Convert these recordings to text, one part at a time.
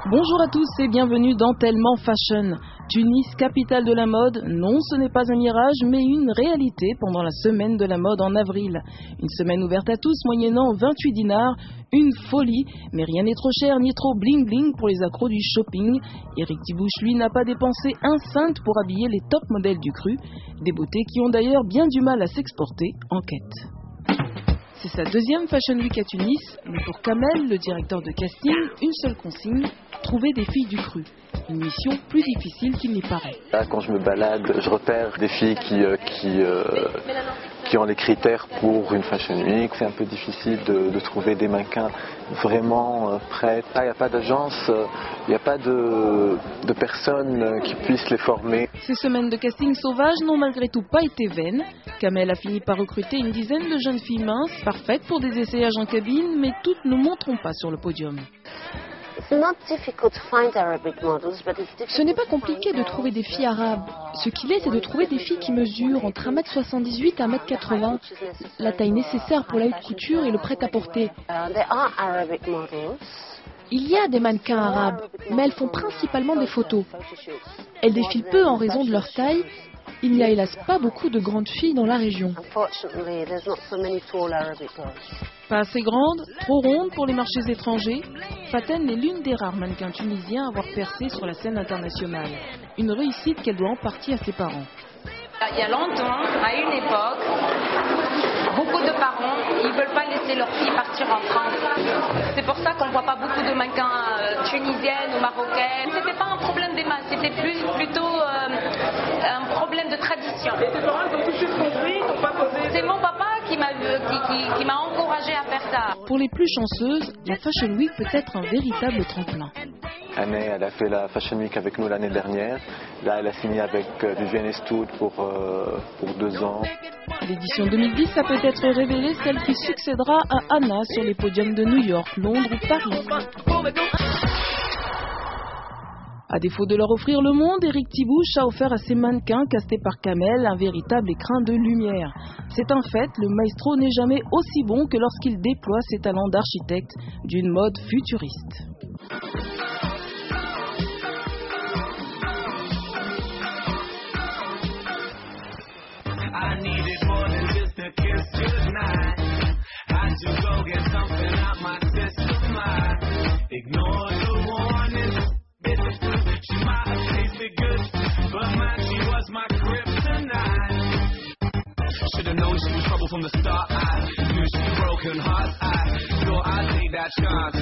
Bonjour à tous et bienvenue dans Tellement Fashion. Tunis, capitale de la mode, non ce n'est pas un mirage mais une réalité pendant la semaine de la mode en avril. Une semaine ouverte à tous moyennant 28 dinars, une folie, mais rien n'est trop cher ni trop bling bling pour les accros du shopping. Eric Tibouche lui n'a pas dépensé un cent pour habiller les top modèles du cru, des beautés qui ont d'ailleurs bien du mal à s'exporter, enquête. C'est sa deuxième Fashion Week à Tunis, mais pour Kamel, le directeur de casting, une seule consigne, trouver des filles du cru. Une mission plus difficile qu'il n'y paraît. Là, quand je me balade, je repère des filles qui ont les critères pour une Fashion Week. C'est un peu difficile de trouver des mannequins vraiment prêts. Il n'y a pas d'agence, il n'y a pas de personnes qui puissent les former. Ces semaines de casting sauvage n'ont malgré tout pas été vaines. Kamel a fini par recruter une dizaine de jeunes filles minces, parfaites pour des essayages en cabine, mais toutes ne monteront pas sur le podium. Ce n'est pas compliqué de trouver des filles arabes. Ce qu'il est, c'est de trouver des filles qui mesurent entre 1m78 et 1m80, la taille nécessaire pour la haute couture et le prêt-à-porter. Il y a des mannequins arabes, mais elles font principalement des photos. Elles défilent peu en raison de leur taille. Il n'y a hélas pas beaucoup de grandes filles dans la région. Pas assez grande, trop ronde pour les marchés étrangers, Faten est l'une des rares mannequins tunisiens à avoir percé sur la scène internationale. Une réussite qu'elle doit en partie à ses parents. Il y a longtemps, à une époque, beaucoup de parents ils ne veulent pas laisser leurs filles partir en France. C'est pour ça qu'on ne voit pas beaucoup de mannequins tunisiennes ou marocaines. Ce n'était pas un problème des masses, c'était plutôt un problème de tradition. Et tes parents ont tout de suite compris, t'ont pas posé. C'est mon papa qui m'a encouragé à faire ça. Pour les plus chanceuses, la Fashion Week peut être un véritable tremplin. Anne, elle a fait la Fashion Week avec nous l'année dernière. Là, elle a signé avec Vivienne Estoud pour 2 ans. L'édition 2010 a peut-être révélé celle qui succédera à Anna sur les podiums de New York, Londres ou Paris. À défaut de leur offrir le monde, Eric Tibouche a offert à ses mannequins castés par Kamel un véritable écrin de lumière. C'est un fait, le maestro n'est jamais aussi bon que lorsqu'il déploie ses talents d'architecte d'une mode futuriste. Should've known she was trouble from the start. I knew she was broken heart. I thought I'd take that chance.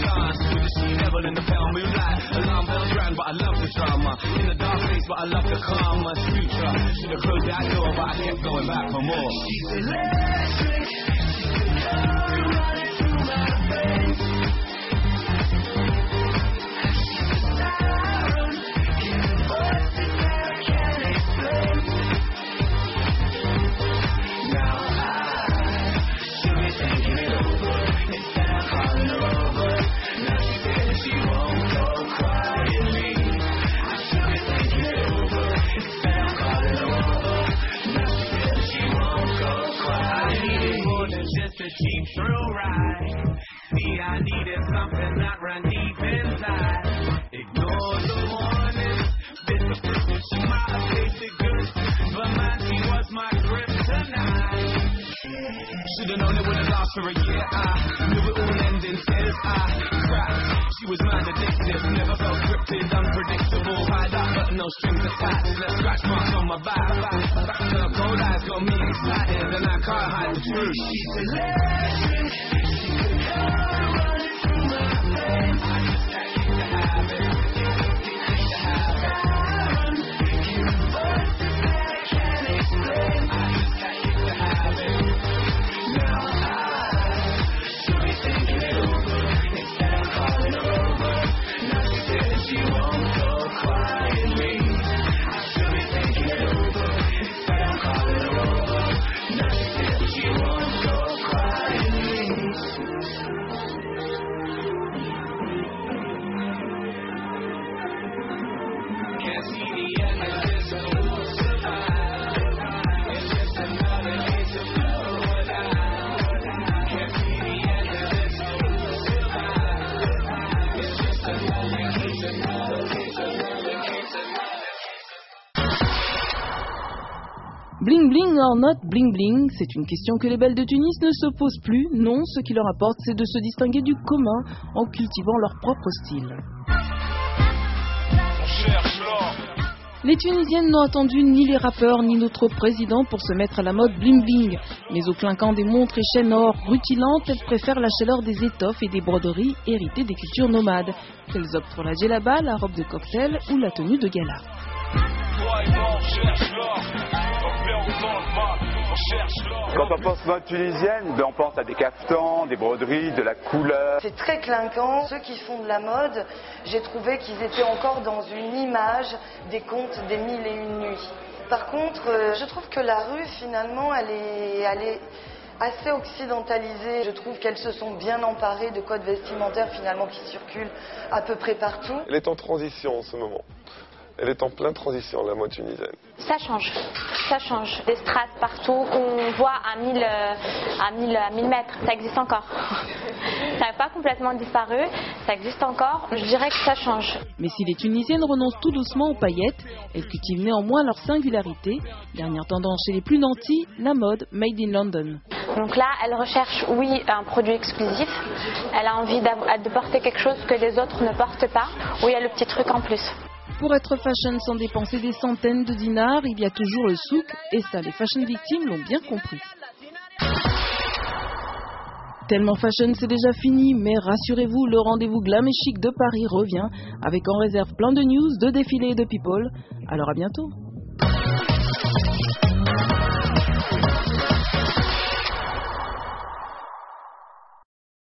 With the she devil in the pale moonlight. Alarm bells rang, but I love the drama. In the dark place, but I love the calm. My future. Should've closed that door, but I kept going back for more. She's electric. She's the color running through my veins. She's a siren. Giving voices that I can't explain. Just a cheap thrill ride. See, I needed something that ran deep inside. Ignore the warnings. Bit the fruit, she might have tasted good, but man, she was my kryptonite. Should've known it wouldn't last for a year. I knew it all end in tears. I cracked. She was mad addictive, never felt scripted, unpredictable. Hide up, but no strings attached. Left scratch marks on my back. Back to her cold eyes got me excited, and I can't hide the truth. She's electric. She's the color running through my veins. I just can't keep the habit. Need to have it. Siren, giving voices that I can't explain. I just can't keep the habit. Now I should be thinking it over instead of calling her over. Now she said she won't go quietly. I should be thinking it over instead of calling her over. Now she said she won't go quietly. bling or not bling bling, c'est une question que les belles de Tunis ne se posent plus. Non, ce qui leur importe, c'est de se distinguer du commun en cultivant leur propre style. Les Tunisiennes n'ont attendu ni les rappeurs ni notre président pour se mettre à la mode bling bling. Mais au clinquant des montres et chaînes or rutilantes, elles préfèrent la chaleur des étoffes et des broderies héritées des cultures nomades. Qu'elles optent pour la djellaba, la robe de cocktail ou la tenue de gala. Quand on pense mode tunisienne, on pense à des caftans, des broderies, de la couleur. C'est très clinquant. Ceux qui font de la mode, j'ai trouvé qu'ils étaient encore dans une image des contes des 1001 nuits. Par contre, je trouve que la rue, finalement, elle est assez occidentalisée. Je trouve qu'elles se sont bien emparées de codes vestimentaires, finalement, qui circulent à peu près partout. Elle est en transition en ce moment. Elle est en pleine transition, la mode tunisienne. Ça change. Des strass partout qu'on voit à 1000 mètres, ça existe encore. Ça n'a pas complètement disparu, ça existe encore. Je dirais que ça change. Mais si les Tunisiennes renoncent tout doucement aux paillettes, elles cultivent néanmoins leur singularité. Dernière tendance chez les plus nantis, la mode made in London. Donc là, elle recherche, oui, un produit exclusif. Elle a envie de porter quelque chose que les autres ne portent pas, où il y a le petit truc en plus. Pour être fashion sans dépenser des centaines de dinars, il y a toujours le souk, et ça, les fashion victimes l'ont bien compris. Tellement fashion, c'est déjà fini, mais rassurez-vous, le rendez-vous glam et chic de Paris revient, avec en réserve plein de news, de défilés et de people. Alors à bientôt.